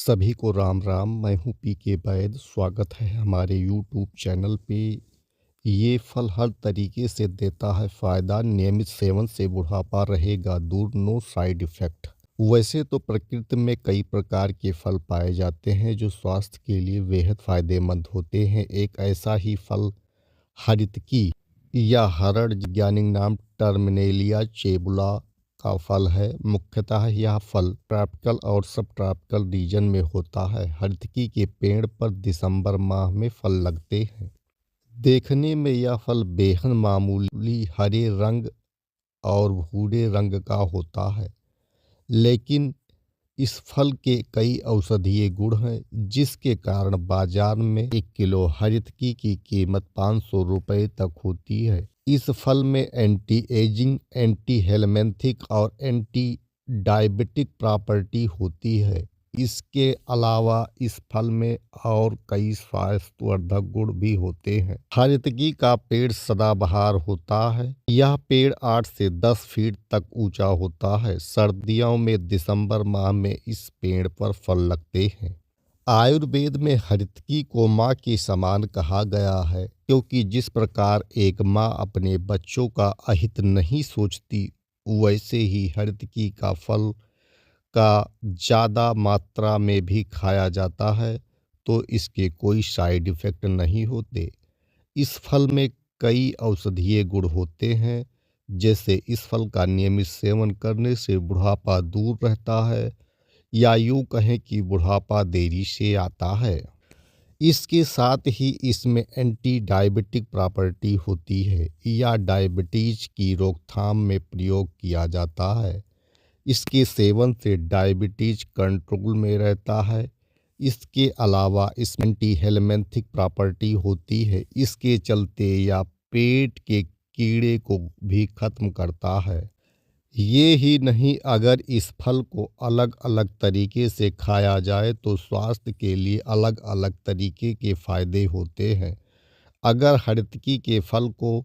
सभी को राम राम। मैं हूँ पीके वैद। स्वागत है हमारे यूट्यूब चैनल पे। ये फल हर तरीके से देता है फ़ायदा। नियमित सेवन से बुढ़ापा रहेगा दूर, नो साइड इफ़ेक्ट। वैसे तो प्रकृति में कई प्रकार के फल पाए जाते हैं जो स्वास्थ्य के लिए बेहद फ़ायदेमंद होते हैं। एक ऐसा ही फल हरितकी या हरड़ वैज्ञानिक नाम टर्मिनेलिया चेबुला का फल है। मुख्यतः यह फल ट्रॉपिकल और सब ट्रॉपिकल रीजन में होता है। हरितकी के पेड़ पर दिसंबर माह में फल लगते हैं। देखने में यह फल बेहद मामूली हरे रंग और भूरे रंग का होता है, लेकिन इस फल के कई औषधीय गुण हैं, जिसके कारण बाजार में 1 किलो हरितकी की कीमत 500 रुपये तक होती है। इस फल में एंटी एजिंग, एंटी हेलमेंथिक और एंटी डायबिटिक प्रॉपर्टी होती है। इसके अलावा इस फल में और कई स्वास्थ्यवर्धक गुण भी होते हैं। हरितकी का पेड़ सदाबहार होता है। यह पेड़ 8 से 10 फीट तक ऊंचा होता है। सर्दियों में दिसंबर माह में इस पेड़ पर फल लगते हैं। आयुर्वेद में हरितकी को माँ के समान कहा गया है, क्योंकि जिस प्रकार एक माँ अपने बच्चों का अहित नहीं सोचती, वैसे ही हरितकी का फल का ज़्यादा मात्रा में भी खाया जाता है तो इसके कोई साइड इफ़ेक्ट नहीं होते। इस फल में कई औषधीय गुण होते हैं, जैसे इस फल का नियमित सेवन करने से बुढ़ापा दूर रहता है, या यूँ कहें कि बुढ़ापा देरी से आता है। इसके साथ ही इसमें एंटी डायबिटिक प्रॉपर्टी होती है, या डायबिटीज की रोकथाम में प्रयोग किया जाता है। इसके सेवन से डायबिटीज कंट्रोल में रहता है। इसके अलावा इसमें एंटी हेलमेंथिक प्रॉपर्टी होती है। इसके चलते या पेट के कीड़े को भी खत्म करता है। ये ही नहीं, अगर इस फल को अलग अलग तरीके से खाया जाए तो स्वास्थ्य के लिए अलग अलग तरीके के फायदे होते हैं। अगर हरितकी के फल को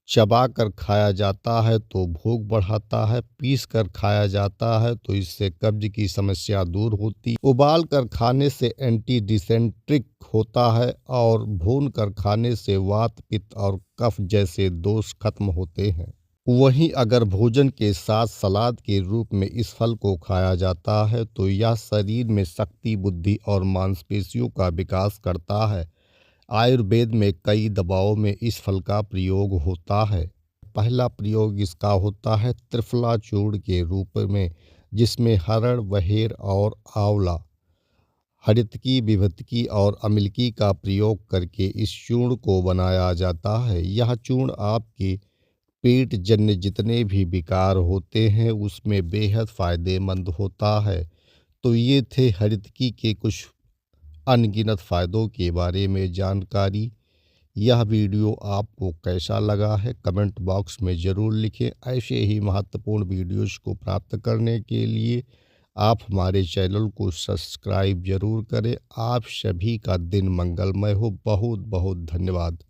चबा कर खाया जाता है तो भूख बढ़ाता है। पीस कर खाया जाता है तो इससे कब्ज की समस्या दूर होती। उबाल कर खाने से एंटी डिसेंट्रिक होता है, और भून कर खाने से वात, पित्त और कफ जैसे दोष खत्म होते हैं। वहीं अगर भोजन के साथ सलाद के रूप में इस फल को खाया जाता है तो यह शरीर में शक्ति, बुद्धि और मांसपेशियों का विकास करता है। आयुर्वेद में कई दवाओं में इस फल का प्रयोग होता है। पहला प्रयोग इसका होता है त्रिफला चूर्ण के रूप में, जिसमें हरड़, बहेर और आंवला, हरितकी, विभूतिकी और अमिलकी का प्रयोग करके इस चूर्ण को बनाया जाता है। यह चूर्ण आपके पेट जन्य जितने भी विकार होते हैं उसमें बेहद फायदेमंद होता है। तो ये थे हरितकी के कुछ अनगिनत फ़ायदों के बारे में जानकारी। यह वीडियो आपको कैसा लगा है कमेंट बॉक्स में ज़रूर लिखें। ऐसे ही महत्वपूर्ण वीडियोज़ को प्राप्त करने के लिए आप हमारे चैनल को सब्सक्राइब ज़रूर करें। आप सभी का दिन मंगलमय हो। बहुत बहुत धन्यवाद।